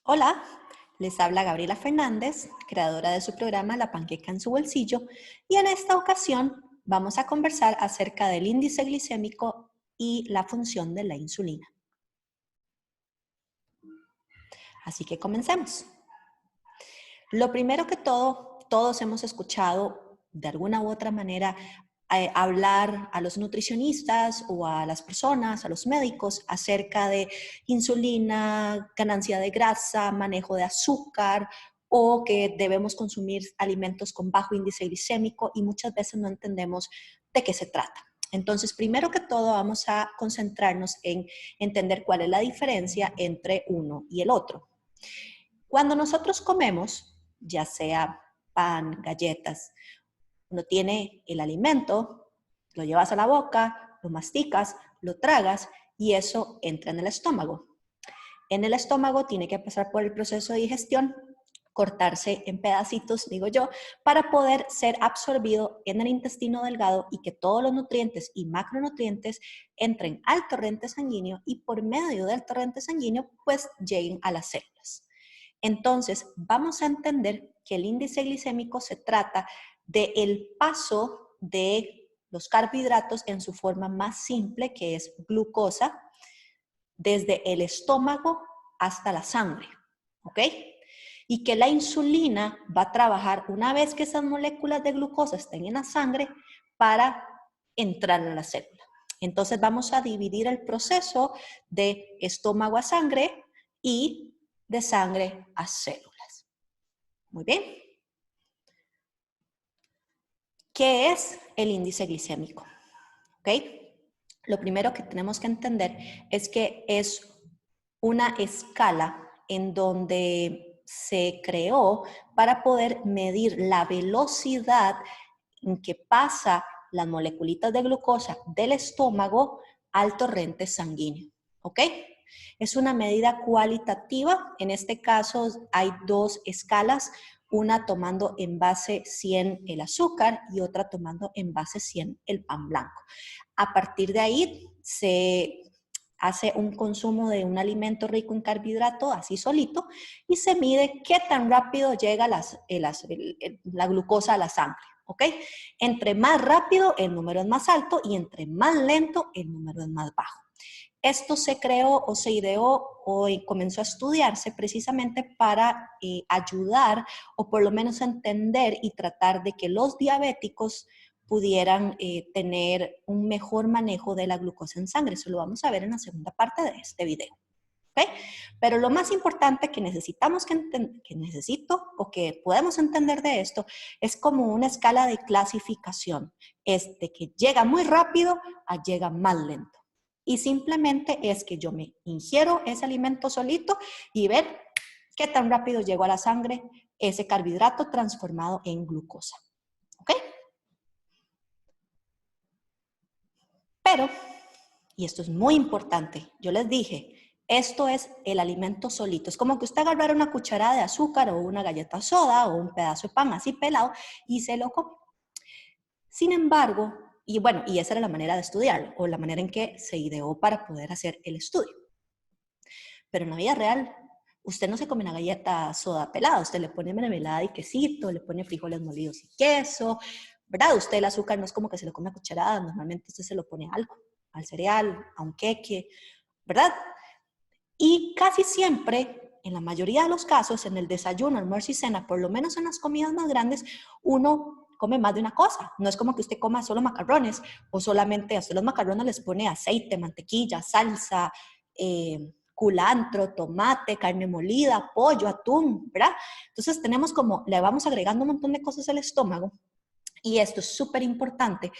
Hola, les habla Gabriela Fernández, creadora de su programa La Panqueca en su Bolsillo, y en esta ocasión vamos a conversar acerca del índice glicémico y la función de la insulina. Así que comencemos. Lo primero que todos hemos escuchado de alguna u otra manera hablar a los nutricionistas o a las personas, a los médicos, acerca de insulina, ganancia de grasa, manejo de azúcar, o que debemos consumir alimentos con bajo índice glicémico, y muchas veces no entendemos de qué se trata. Entonces, primero que todo, vamos a concentrarnos en entender cuál es la diferencia entre uno y el otro. Cuando nosotros comemos, ya sea pan, galletas, uno tiene el alimento, lo llevas a la boca, lo masticas, lo tragas y eso entra en el estómago. En el estómago tiene que pasar por el proceso de digestión, cortarse en pedacitos, digo yo, para poder ser absorbido en el intestino delgado y que todos los nutrientes y macronutrientes entren al torrente sanguíneo y por medio del torrente sanguíneo pues lleguen a las células. Entonces, vamos a entender que el índice glicémico se trata del paso de los carbohidratos en su forma más simple, que es glucosa, desde el estómago hasta la sangre, ¿ok? Y que la insulina va a trabajar una vez que esas moléculas de glucosa estén en la sangre para entrar a la célula. Entonces vamos a dividir el proceso de estómago a sangre y de sangre a células. Muy bien. ¿Qué es el índice glicémico? ¿Ok? Lo primero que tenemos que entender es que es una escala en donde se creó para poder medir la velocidad en que pasa las moleculitas de glucosa del estómago al torrente sanguíneo. ¿Ok? Es una medida cualitativa. En este caso hay dos escalas, una tomando en base 100 el azúcar y otra tomando en base 100 el pan blanco. A partir de ahí se hace un consumo de un alimento rico en carbohidrato así solito y se mide qué tan rápido llega la glucosa a la sangre. ¿Ok? Entre más rápido el número es más alto y entre más lento el número es más bajo. Esto se creó o se ideó o comenzó a estudiarse precisamente para ayudar o por lo menos entender y tratar de que los diabéticos pudieran tener un mejor manejo de la glucosa en sangre. Eso lo vamos a ver en la segunda parte de este video. ¿Okay? Pero lo más importante que necesito o que podemos entender de esto es como una escala de clasificación. Es de que llega muy rápido a llega más lento. Y simplemente es que yo me ingiero ese alimento solito y ver qué tan rápido llegó a la sangre ese carbohidrato transformado en glucosa. ¿Ok? Pero, y esto es muy importante, yo les dije, esto es el alimento solito. Es como que usted agarrara una cucharada de azúcar o una galleta soda o un pedazo de pan así pelado y se lo come. Sin embargo, y bueno, y esa era la manera de estudiarlo, o la manera en que se ideó para poder hacer el estudio. Pero en la vida real, usted no se come una galleta soda pelada, usted le pone mermelada y quesito, le pone frijoles molidos y queso, ¿verdad? Usted el azúcar no es como que se lo come a cucharadas, normalmente usted se lo pone a algo, al cereal, a un queque, ¿verdad? Y casi siempre, en la mayoría de los casos, en el desayuno, almuerzo y cena, por lo menos en las comidas más grandes, uno come más de una cosa. No es como que usted coma solo macarrones o solamente a usted los macarrones les pone aceite, mantequilla, salsa, culantro, tomate, carne molida, pollo, atún, ¿verdad? Entonces tenemos como, le vamos agregando un montón de cosas al estómago y esto es súper importante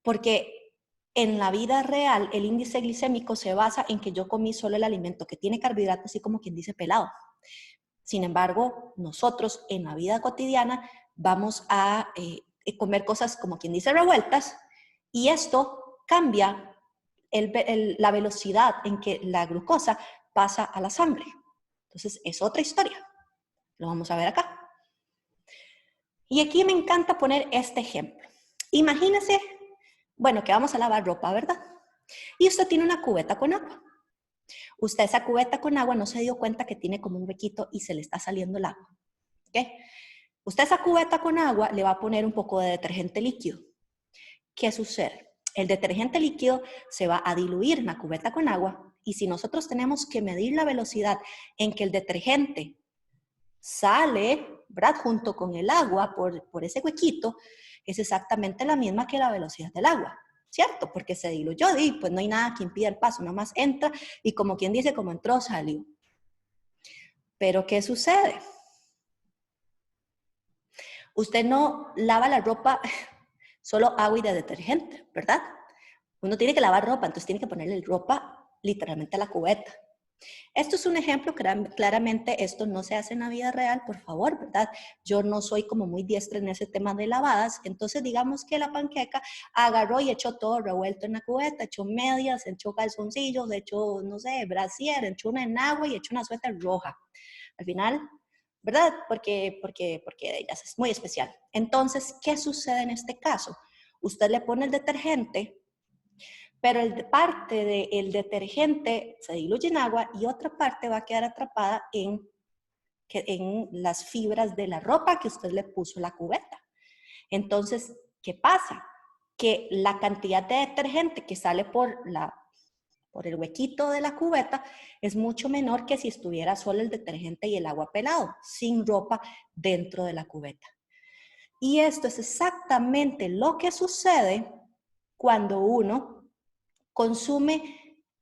porque en la vida real el índice glicémico se basa en que yo comí solo el alimento que tiene carbohidratos, así como quien dice pelado. Sin embargo, nosotros en la vida cotidiana vamos a comer cosas como quien dice revueltas y esto cambia la velocidad en que la glucosa pasa a la sangre. Entonces es otra historia. Lo vamos a ver acá. Y aquí me encanta poner este ejemplo. Imagínese, bueno, que vamos a lavar ropa, ¿verdad? Y usted tiene una cubeta con agua. Usted esa cubeta con agua no se dio cuenta que tiene como un huequito y se le está saliendo el agua. ¿Ok? Usted esa cubeta con agua le va a poner un poco de detergente líquido. ¿Qué sucede? El detergente líquido se va a diluir en la cubeta con agua y si nosotros tenemos que medir la velocidad en que el detergente sale, ¿verdad? Junto con el agua por ese huequito, es exactamente la misma que la velocidad del agua, ¿cierto? Porque se diluyó y pues no hay nada que impida el paso, nada más entra y como quien dice, como entró, salió. Pero ¿qué sucede? Usted no lava la ropa solo agua y de detergente, ¿verdad? Uno tiene que lavar ropa, entonces tiene que ponerle ropa literalmente a la cubeta. Esto es un ejemplo, claramente esto no se hace en la vida real, por favor, ¿verdad? Yo no soy como muy diestra en ese tema de lavadas, entonces digamos que la panqueca agarró y echó todo revuelto en la cubeta, echó medias, echó calzoncillos, echó, no sé, brasier, echó una en agua y echó una suéter roja. Al final, ¿verdad? Porque ella es muy especial. Entonces, ¿qué sucede en este caso? Usted le pone el detergente, pero parte del detergente se diluye en agua y otra parte va a quedar atrapada en las fibras de la ropa que usted le puso a la cubeta. Entonces, ¿qué pasa? Que la cantidad de detergente que sale por el huequito de la cubeta es mucho menor que si estuviera solo el detergente y el agua pelado, sin ropa dentro de la cubeta. Y esto es exactamente lo que sucede cuando uno consume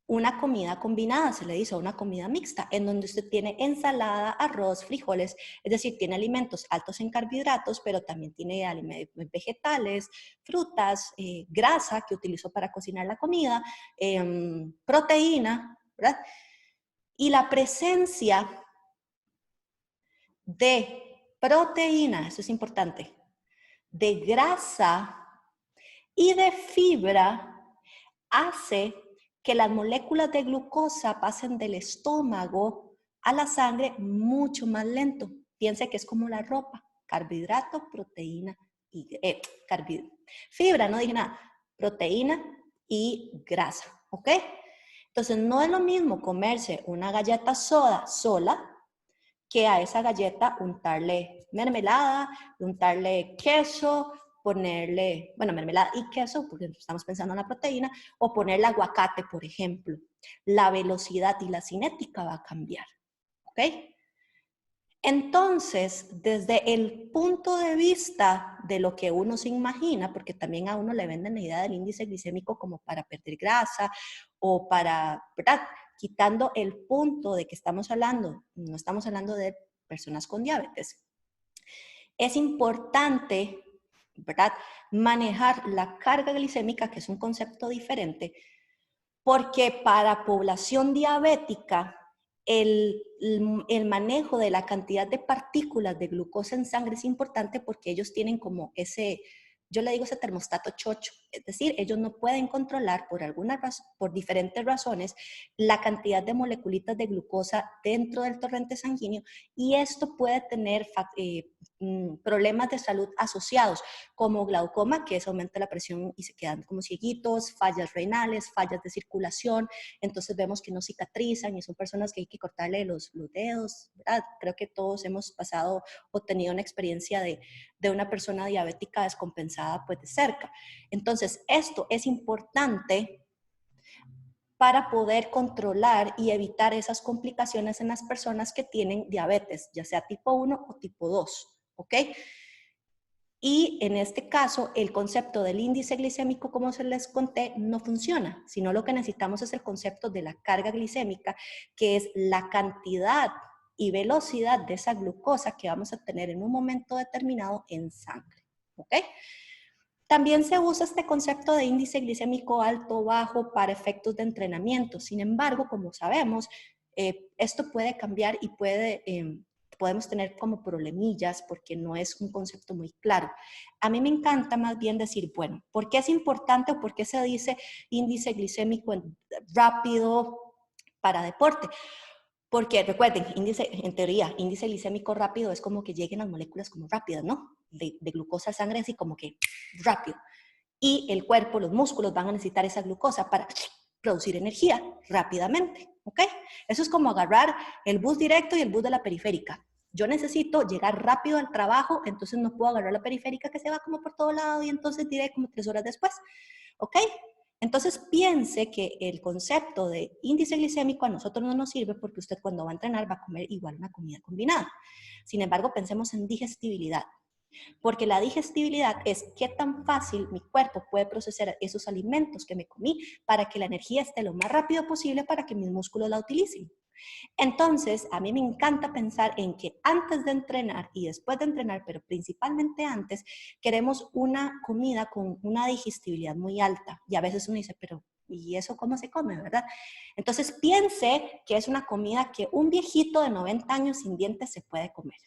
una comida combinada, se le dice una comida mixta, en donde usted tiene ensalada, arroz, frijoles, es decir, tiene alimentos altos en carbohidratos, pero también tiene vegetales, frutas, grasa que utilizó para cocinar la comida, proteína, ¿verdad? Y la presencia de proteína, eso es importante, de grasa y de fibra hace que las moléculas de glucosa pasen del estómago a la sangre mucho más lento. Piense que es como la ropa, carbohidrato, proteína y fibra, no dije nada, proteína y grasa, ¿ok? Entonces no es lo mismo comerse una galleta soda sola que a esa galleta untarle mermelada, untarle queso, ponerle, bueno, mermelada y queso, porque estamos pensando en la proteína, o ponerle aguacate, por ejemplo. La velocidad y la cinética va a cambiar, ¿ok? Entonces, desde el punto de vista de lo que uno se imagina, porque también a uno le venden la idea del índice glicémico como para perder grasa o para, ¿verdad? Quitando el punto de que estamos hablando, no estamos hablando de personas con diabetes. Es importante, ¿verdad? Manejar la carga glicémica, que es un concepto diferente, porque para población diabética, el manejo de la cantidad de partículas de glucosa en sangre es importante porque ellos tienen como ese, yo le digo ese termostato chocho, es decir, ellos no pueden controlar por diferentes razones la cantidad de moleculitas de glucosa dentro del torrente sanguíneo y esto puede tener problemas de salud asociados como glaucoma, que es aumenta la presión y se quedan como cieguitos, fallas renales, fallas de circulación, entonces vemos que no cicatrizan y son personas que hay que cortarle los dedos, ¿verdad? Creo que todos hemos pasado o tenido una experiencia de una persona diabética descompensada pues de cerca. Entonces, esto es importante para poder controlar y evitar esas complicaciones en las personas que tienen diabetes, ya sea tipo 1 o tipo 2, ¿ok? Y en este caso, el concepto del índice glicémico, como se les conté, no funciona, sino lo que necesitamos es el concepto de la carga glicémica, que es la cantidad y velocidad de esa glucosa que vamos a tener en un momento determinado en sangre, ¿ok? También se usa este concepto de índice glicémico alto o bajo para efectos de entrenamiento. Sin embargo, como sabemos, esto puede cambiar y podemos tener como problemillas porque no es un concepto muy claro. A mí me encanta más bien decir, bueno, ¿por qué es importante o por qué se dice índice glicémico rápido para deporte? Porque recuerden, en teoría, índice glicémico rápido es como que lleguen las moléculas como rápidas, ¿no? De glucosa a sangre así como que rápido. Y el cuerpo, los músculos van a necesitar esa glucosa para producir energía rápidamente, ¿ok? Eso es como agarrar el bus directo y el bus de la periférica. Yo necesito llegar rápido al trabajo, entonces no puedo agarrar la periférica que se va como por todo lado y entonces diré como 3 horas después, ¿ok? Entonces piense que el concepto de índice glicémico a nosotros no nos sirve porque usted cuando va a entrenar va a comer igual una comida combinada. Sin embargo, pensemos en digestibilidad. Porque la digestibilidad es qué tan fácil mi cuerpo puede procesar esos alimentos que me comí para que la energía esté lo más rápido posible para que mis músculos la utilicen. Entonces, a mí me encanta pensar en que antes de entrenar y después de entrenar, pero principalmente antes, queremos una comida con una digestibilidad muy alta. Y a veces uno dice, pero ¿y eso cómo se come, verdad? Entonces, piense que es una comida que un viejito de 90 años sin dientes se puede comer.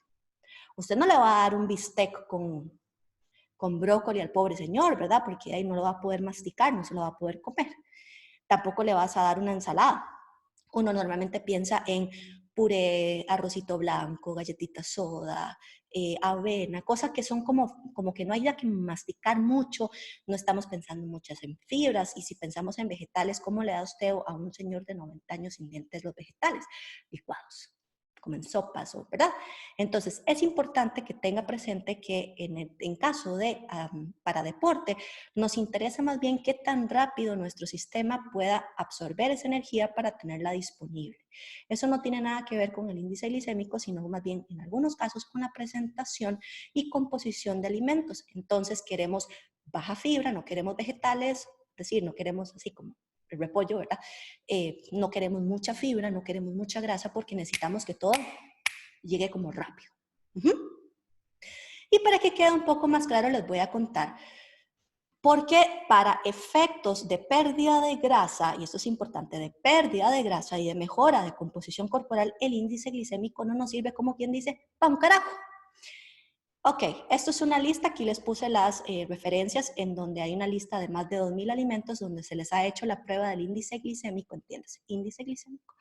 Usted no le va a dar un bistec con brócoli al pobre señor, ¿verdad? Porque ahí no lo va a poder masticar, no se lo va a poder comer. Tampoco le vas a dar una ensalada. Uno normalmente piensa en puré, arrocito blanco, galletita soda, avena, cosas que son como que no haya que masticar mucho, no estamos pensando muchas en fibras, y si pensamos en vegetales, ¿cómo le da usted a un señor de 90 años sin dientes los vegetales? Licuados, como en sopas, ¿verdad? Entonces, es importante que tenga presente que en caso de para deporte, nos interesa más bien qué tan rápido nuestro sistema pueda absorber esa energía para tenerla disponible. Eso no tiene nada que ver con el índice glicémico, sino más bien en algunos casos con la presentación y composición de alimentos. Entonces, queremos baja fibra, no queremos vegetales, es decir, no queremos así como el repollo, ¿verdad? No queremos mucha fibra, no queremos mucha grasa porque necesitamos que todo llegue como rápido. Y para que quede un poco más claro, les voy a contar porque para efectos de pérdida de grasa, y esto es importante, de pérdida de grasa y de mejora de composición corporal, el índice glicémico no nos sirve como quien dice, ¡pa' un carajo! Ok, esto es una lista, aquí les puse las referencias en donde hay una lista de más de 2,000 alimentos donde se les ha hecho la prueba del índice glicémico, ¿entiendes? Índice glicémico.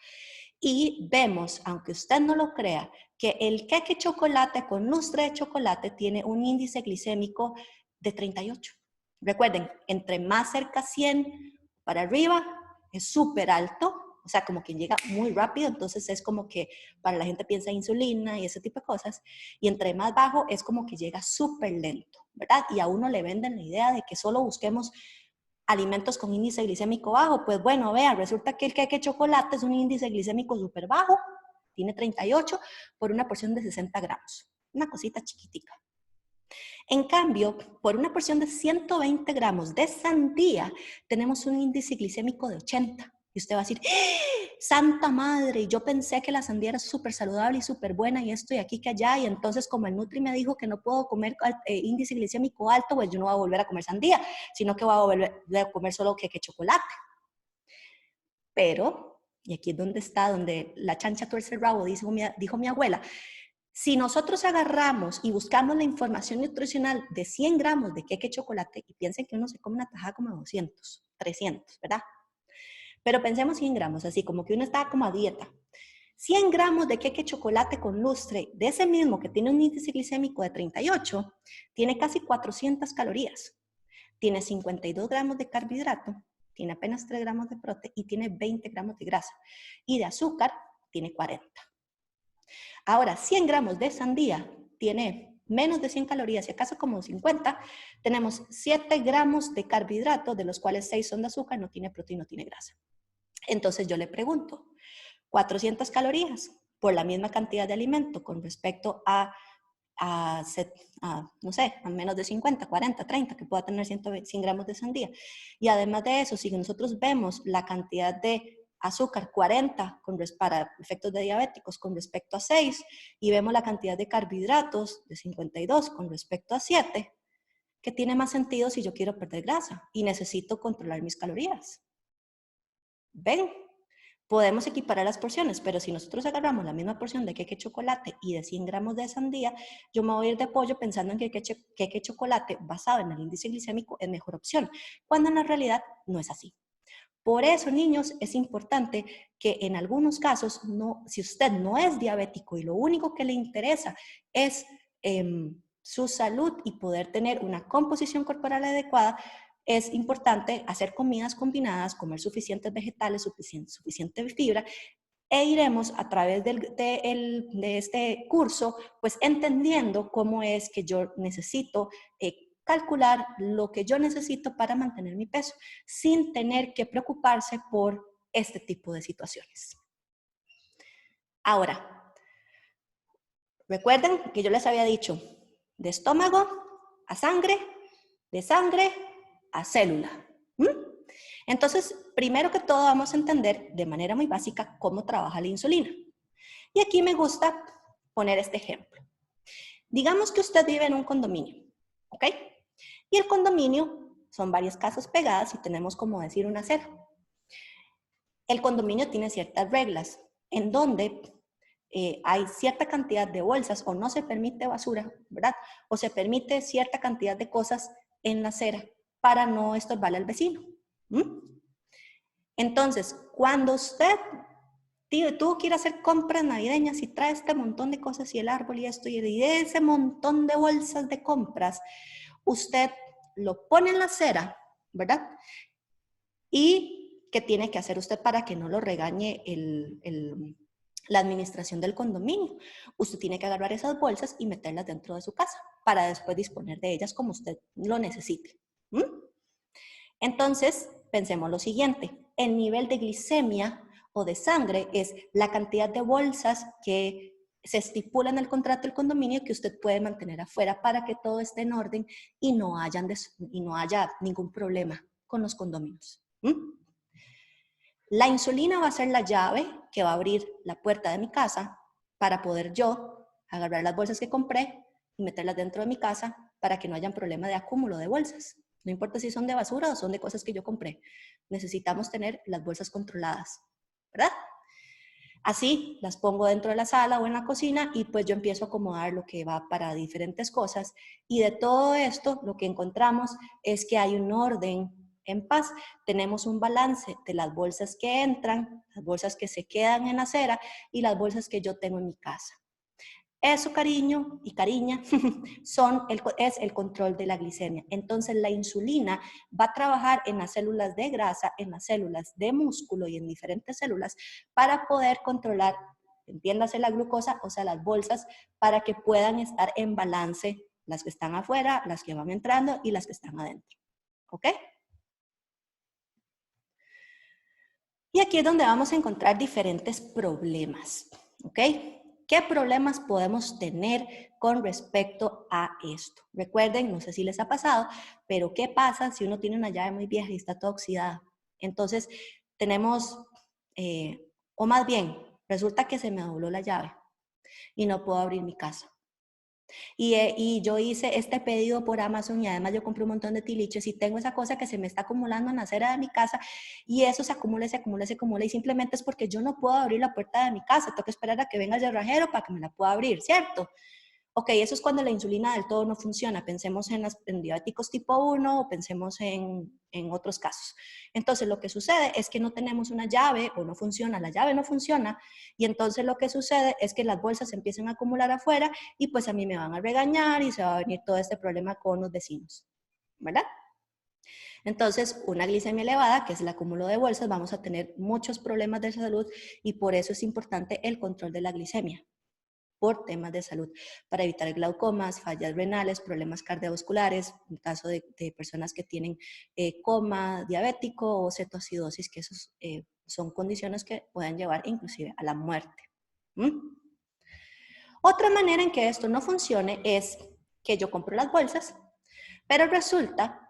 Y vemos, aunque usted no lo crea, que el queque chocolate con lustre de chocolate tiene un índice glicémico de 38. Recuerden, entre más cerca 100 para arriba es súper alto, o sea, como que llega muy rápido, entonces es como que para la gente piensa en insulina y ese tipo de cosas, y entre más bajo es como que llega súper lento, ¿verdad? Y a uno le venden la idea de que solo busquemos alimentos con índice glicémico bajo. Pues bueno, vean, resulta que el queque chocolate es un índice glicémico súper bajo, tiene 38 por una porción de 60 gramos, una cosita chiquitica. En cambio, por una porción de 120 gramos de sandía, tenemos un índice glicémico de 80. Y usted va a decir, ¡Ah, ¡santa madre! Yo pensé que la sandía era súper saludable y súper buena y esto y aquí que allá. Y entonces como el Nutri me dijo que no puedo comer índice glicémico alto, pues yo no voy a volver a comer sandía, sino que voy a volver a comer solo queque chocolate. Pero, y aquí es donde está, donde la chancha tuerce el rabo, dijo mi abuela, si nosotros agarramos y buscamos la información nutricional de 100 gramos de queque chocolate, y piensen que uno se come una tajada como 200, 300, ¿verdad? Pero pensemos 100 gramos, así como que uno está como a dieta. 100 gramos de queque chocolate con lustre, de ese mismo que tiene un índice glicémico de 38, tiene casi 400 calorías. Tiene 52 gramos de carbohidrato, tiene apenas 3 gramos de proteína y tiene 20 gramos de grasa. Y de azúcar tiene 40. Ahora, 100 gramos de sandía tiene menos de 100 calorías, y acaso como 50, tenemos 7 gramos de carbohidratos, de los cuales 6 son de azúcar, no tiene proteína, no tiene grasa. Entonces yo le pregunto, 400 calorías por la misma cantidad de alimento con respecto a no sé, a menos de 50, 40, 30, que pueda tener 100 gramos de sandía. Y además de eso, si nosotros vemos la cantidad de azúcar 40 para efectos de diabéticos con respecto a 6 y vemos la cantidad de carbohidratos de 52 con respecto a 7, ¿qué tiene más sentido si yo quiero perder grasa y necesito controlar mis calorías? ¿Ven? Podemos equiparar las porciones, pero si nosotros agarramos la misma porción de queque chocolate y de 100 gramos de sandía, yo me voy a ir de pollo pensando en que queque chocolate basado en el índice glicémico es mejor opción, cuando en la realidad no es así. Por eso, niños, es importante que en algunos casos, si usted no es diabético y lo único que le interesa es su salud y poder tener una composición corporal adecuada, es importante hacer comidas combinadas, comer suficientes vegetales, suficiente fibra, e iremos a través de este curso, pues entendiendo cómo es que yo necesito calcular lo que yo necesito para mantener mi peso, sin tener que preocuparse por este tipo de situaciones. Ahora, recuerden que yo les había dicho, de estómago a sangre, de sangre a célula. Entonces, primero que todo vamos a entender de manera muy básica cómo trabaja la insulina. Y aquí me gusta poner este ejemplo. Digamos que usted vive en un condominio, ¿ok? Y el condominio son varias casas pegadas y tenemos, como decir, una acera. El condominio tiene ciertas reglas en donde hay cierta cantidad de bolsas o no se permite basura, ¿verdad? O se permite cierta cantidad de cosas en la acera para no estorbarle al vecino. Entonces, cuando usted tuvo que ir a hacer compras navideñas y trae este montón de cosas y el árbol y esto y de ese montón de bolsas de compras, usted lo pone en la acera, ¿verdad? ¿Y qué tiene que hacer usted para que no lo regañe la administración del condominio? Usted tiene que agarrar esas bolsas y meterlas dentro de su casa para después disponer de ellas como usted lo necesite. Entonces, pensemos lo siguiente. El nivel de glicemia o de sangre es la cantidad de bolsas que se estipula en el contrato del condominio que usted puede mantener afuera para que todo esté en orden y no haya ningún problema con los condominios. La insulina va a ser la llave que va a abrir la puerta de mi casa para poder yo agarrar las bolsas que compré y meterlas dentro de mi casa para que no haya problema de acúmulo de bolsas. No importa si son de basura o son de cosas que yo compré. Necesitamos tener las bolsas controladas, ¿verdad? Así las pongo dentro de la sala o en la cocina y pues yo empiezo a acomodar lo que va para diferentes cosas. Y de todo esto lo que encontramos es que hay un orden en paz. Tenemos un balance de las bolsas que entran, las bolsas que se quedan en la acera y las bolsas que yo tengo en mi casa. Eso, cariño y cariña, es el control de la glicemia. Entonces, la insulina va a trabajar en las células de grasa, en las células de músculo y en diferentes células para poder controlar, entiéndase la glucosa, o sea, las bolsas, para que puedan estar en balance las que están afuera, las que van entrando y las que están adentro. ¿Ok? Y aquí es donde vamos a encontrar diferentes problemas. ¿Ok? ¿Qué problemas podemos tener con respecto a esto? Recuerden, no sé si les ha pasado, pero ¿qué pasa si uno tiene una llave muy vieja y está toda oxidada? Entonces, tenemos, o más bien, resulta que se me dobló la llave y no puedo abrir mi casa. Y yo hice este pedido por Amazon y además yo compré un montón de tiliches y tengo esa cosa que se me está acumulando en la acera de mi casa y eso se acumula, se acumula, se acumula y simplemente es porque yo no puedo abrir la puerta de mi casa, tengo que esperar a que venga el cerrajero para que me la pueda abrir, ¿cierto? Ok, eso es cuando la insulina del todo no funciona. Pensemos en diabéticos tipo 1 o pensemos en otros casos. Entonces, lo que sucede es que no tenemos una llave o no funciona, la llave no funciona y entonces lo que sucede es que las bolsas se empiezan a acumular afuera y pues a mí me van a regañar y se va a venir todo este problema con los vecinos, ¿verdad? Entonces, una glicemia elevada, que es el acúmulo de bolsas, vamos a tener muchos problemas de salud y por eso es importante el control de la glicemia por temas de salud, para evitar glaucomas, fallas renales, problemas cardiovasculares, en caso de personas que tienen coma diabético o cetoacidosis, que esos son condiciones que pueden llevar inclusive a la muerte. Otra manera en que esto no funcione es que yo compro las bolsas, pero resulta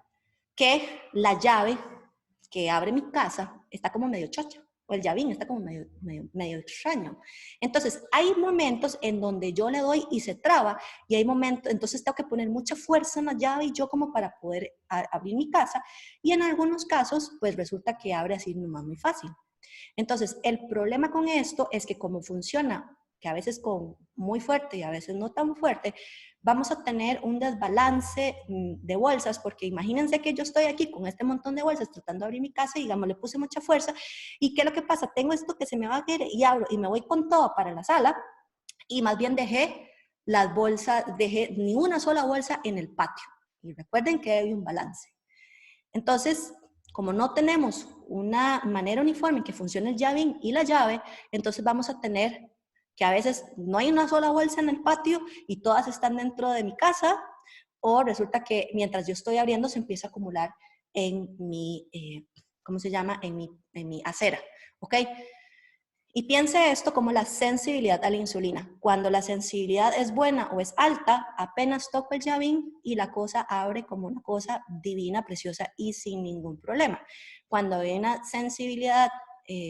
que la llave que abre mi casa está como medio chocha, o el llavín está como medio extraño. Entonces, hay momentos en donde yo le doy y se traba, y hay momentos, entonces tengo que poner mucha fuerza en la llave y yo como para poder abrir mi casa, y en algunos casos, pues resulta que abre así nomás muy fácil. Entonces, el problema con esto es que como funciona, que a veces con muy fuerte y a veces no tan fuerte, vamos a tener un desbalance de bolsas, porque imagínense que yo estoy aquí con este montón de bolsas tratando de abrir mi casa y digamos, le puse mucha fuerza, y ¿qué es lo que pasa? Tengo esto que se me va a caer y abro y me voy con todo para la sala y más bien dejé las bolsas, dejé ni una sola bolsa en el patio. Y recuerden que hay un balance. Entonces, como no tenemos una manera uniforme en que funcione el llavín y la llave, entonces vamos a tener que a veces no hay una sola bolsa en el patio y todas están dentro de mi casa, o resulta que mientras yo estoy abriendo se empieza a acumular en mi, ¿cómo se llama? En mi acera, ¿ok? Y piense esto como la sensibilidad a la insulina. Cuando la sensibilidad es buena o es alta, apenas toco el llavín y la cosa abre como una cosa divina, preciosa y sin ningún problema. Cuando hay una sensibilidad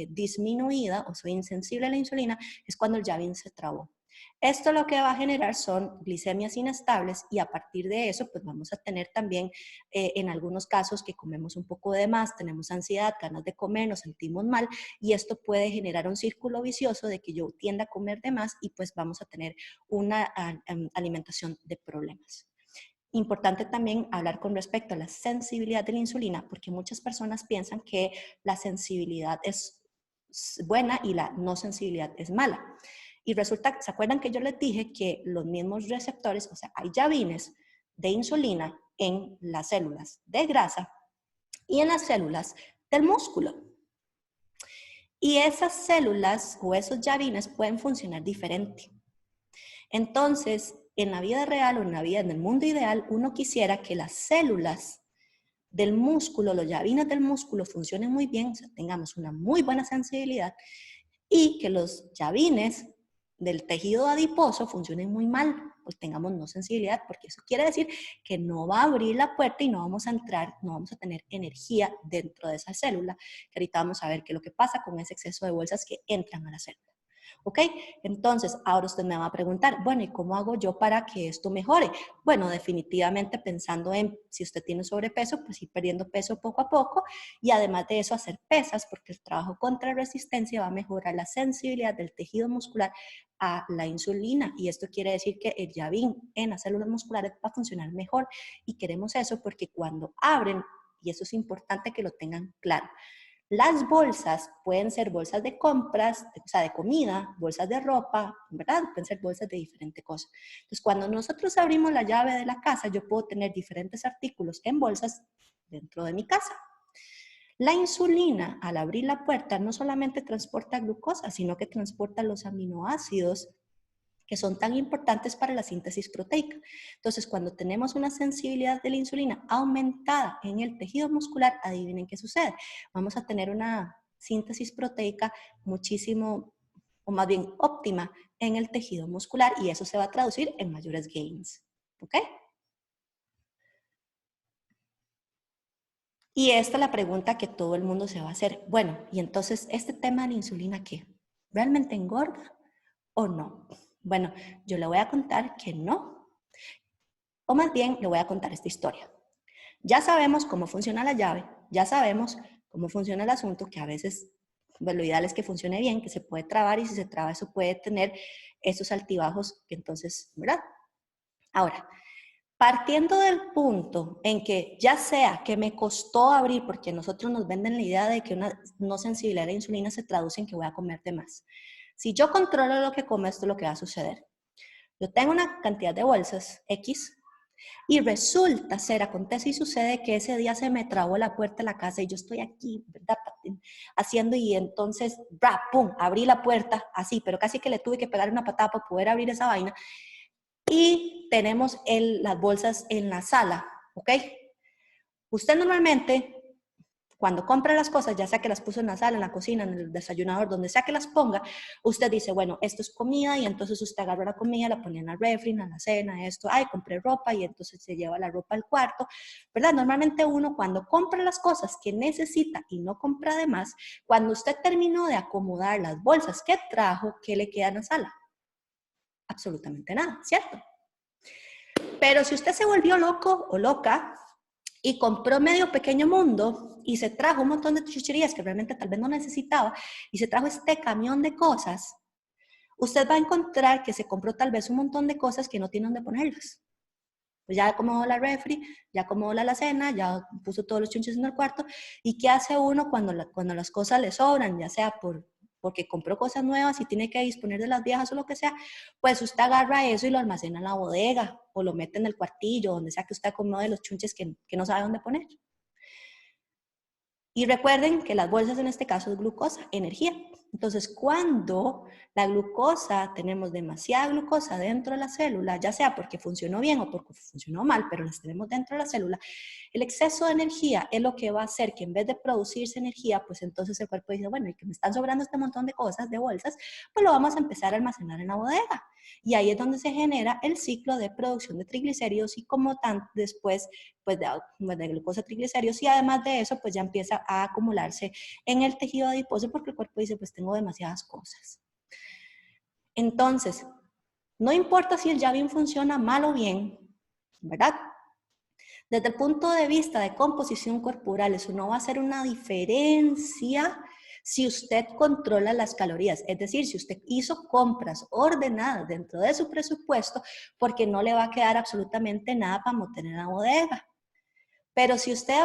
disminuida o soy insensible a la insulina, es cuando el llavín se trabó. Esto lo que va a generar son glicemias inestables y a partir de eso pues vamos a tener también en algunos casos que comemos un poco de más, tenemos ansiedad, ganas de comer, nos sentimos mal y esto puede generar un círculo vicioso de que yo tienda a comer de más y pues vamos a tener una alimentación de problemas. Importante también hablar con respecto a la sensibilidad de la insulina, porque muchas personas piensan que la sensibilidad es buena y la no sensibilidad es mala. Y resulta, ¿se acuerdan que yo les dije que los mismos receptores, o sea, hay llavines de insulina en las células de grasa y en las células del músculo? Y esas células o esos llavines pueden funcionar diferente. Entonces, en la vida real o en la vida en el mundo ideal, uno quisiera que las células del músculo, los llavines del músculo funcionen muy bien, o sea, tengamos una muy buena sensibilidad y que los llavines del tejido adiposo funcionen muy mal, pues tengamos no sensibilidad, porque eso quiere decir que no va a abrir la puerta y no vamos a entrar, no vamos a tener energía dentro de esa célula, que ahorita vamos a ver qué es lo que pasa con ese exceso de bolsas que entran a la célula. ¿Ok? Entonces, ahora usted me va a preguntar, bueno, ¿y cómo hago yo para que esto mejore? Bueno, definitivamente pensando en si usted tiene sobrepeso, pues ir perdiendo peso poco a poco y además de eso hacer pesas, porque el trabajo contra resistencia va a mejorar la sensibilidad del tejido muscular a la insulina y esto quiere decir que el llavín en las células musculares va a funcionar mejor y queremos eso porque cuando abren, y eso es importante que lo tengan claro, las bolsas pueden ser bolsas de compras, o sea, de comida, bolsas de ropa, ¿verdad? Pueden ser bolsas de diferentes cosas. Entonces, cuando nosotros abrimos la llave de la casa, yo puedo tener diferentes artículos en bolsas dentro de mi casa. La insulina, al abrir la puerta, no solamente transporta glucosa, sino que transporta los aminoácidos que son tan importantes para la síntesis proteica. Entonces, cuando tenemos una sensibilidad de la insulina aumentada en el tejido muscular, adivinen qué sucede. Vamos a tener una síntesis proteica muchísimo, o más bien óptima, en el tejido muscular y eso se va a traducir en mayores gains. ¿Ok? Y esta es la pregunta que todo el mundo se va a hacer. Bueno, y entonces, ¿este tema de la insulina qué? ¿Realmente engorda o no? Bueno, yo le voy a contar que no. O más bien, le voy a contar esta historia. Ya sabemos cómo funciona la llave, ya sabemos cómo funciona el asunto, que a veces pues, lo ideal es que funcione bien, que se puede trabar y si se traba eso puede tener esos altibajos que entonces, ¿verdad? Ahora, partiendo del punto en que ya sea que me costó abrir, porque nosotros nos venden la idea de que una no sensibilidad a la insulina se traduce en que voy a comer de más. Si yo controlo lo que como, esto es lo que va a suceder. Yo tengo una cantidad de bolsas X y resulta ser, acontece y sucede que ese día se me trabó la puerta de la casa y yo estoy aquí, ¿verdad? Haciendo y entonces, ¡bra! ¡Pum! Abrí la puerta así, pero casi que le tuve que pegar una patada para poder abrir esa vaina. Y tenemos las bolsas en la sala, ¿ok? Usted normalmente cuando compra las cosas, ya sea que las puso en la sala, en la cocina, en el desayunador, donde sea que las ponga, usted dice, bueno, esto es comida y entonces usted agarra la comida, la pone en la refri, en la cena, esto, ay, compré ropa y entonces se lleva la ropa al cuarto, ¿verdad? Normalmente uno cuando compra las cosas que necesita y no compra de más, cuando usted terminó de acomodar las bolsas que trajo, ¿qué le queda en la sala? Absolutamente nada, ¿cierto? Pero si usted se volvió loco o loca y compró medio pequeño mundo y se trajo un montón de chucherías que realmente tal vez no necesitaba y se trajo este camión de cosas, usted va a encontrar que se compró tal vez un montón de cosas que no tiene dónde ponerlas. Pues ya acomodó la refri, ya acomodó la alacena, ya puso todos los chunches en el cuarto. ¿Y qué hace uno cuando las cosas le sobran? Ya sea porque compró cosas nuevas y tiene que disponer de las viejas o lo que sea, pues usted agarra eso y lo almacena en la bodega o lo mete en el cuartillo, donde sea que usted acomode los chunches que no sabe dónde poner. Y recuerden que las bolsas en este caso es glucosa, energía. Entonces, cuando la glucosa, tenemos demasiada glucosa dentro de la célula, ya sea porque funcionó bien o porque funcionó mal, pero las tenemos dentro de la célula, el exceso de energía es lo que va a hacer que en vez de producirse energía, pues entonces el cuerpo dice, bueno, y que me están sobrando este montón de cosas, de bolsas, pues lo vamos a empezar a almacenar en la bodega. Y ahí es donde se genera el ciclo de producción de triglicéridos y como tan después pues de glucosa, triglicéridos, y además de eso pues ya empieza a acumularse en el tejido adiposo porque el cuerpo dice pues tengo demasiadas cosas. Entonces, no importa si el Yavin funciona mal o bien, ¿verdad? Desde el punto de vista de composición corporal, eso no va a hacer una diferencia si usted controla las calorías. Es decir, si usted hizo compras ordenadas dentro de su presupuesto, porque no le va a quedar absolutamente nada para mantener en la bodega. Pero si usted,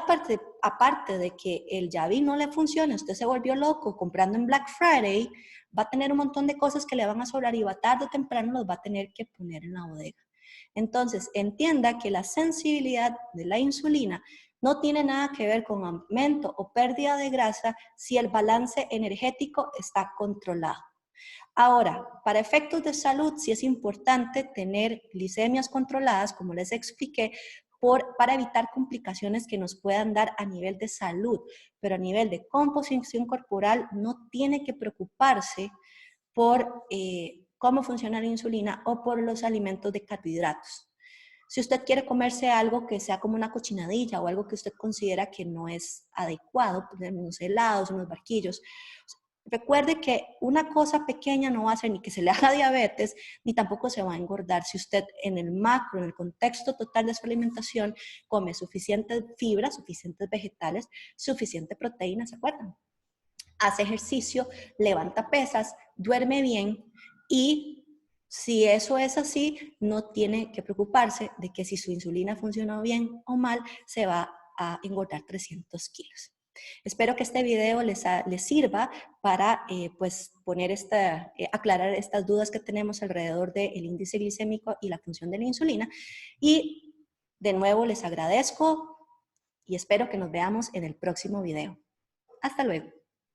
aparte de que el Yavin no le funciona, usted se volvió loco comprando en Black Friday, va a tener un montón de cosas que le van a sobrar y va tarde o temprano los va a tener que poner en la bodega. Entonces, entienda que la sensibilidad de la insulina no tiene nada que ver con aumento o pérdida de grasa si el balance energético está controlado. Ahora, para efectos de salud, sí es importante tener glicemias controladas, como les expliqué, para evitar complicaciones que nos puedan dar a nivel de salud, pero a nivel de composición corporal no tiene que preocuparse por cómo funciona la insulina o por los alimentos de carbohidratos. Si usted quiere comerse algo que sea como una cochinadilla o algo que usted considera que no es adecuado, unos helados, unos barquillos, recuerde que una cosa pequeña no va a hacer ni que se le haga diabetes, ni tampoco se va a engordar si usted en el macro, en el contexto total de su alimentación, come suficientes fibras, suficientes vegetales, suficiente proteína, ¿se acuerdan? Hace ejercicio, levanta pesas, duerme bien y si eso es así, no tiene que preocuparse de que si su insulina funciona bien o mal, se va a engordar 300 kilos. Espero que este video les sirva para pues aclarar estas dudas que tenemos alrededor del índice glicémico y la función de la insulina. Y de nuevo les agradezco y espero que nos veamos en el próximo video. Hasta luego.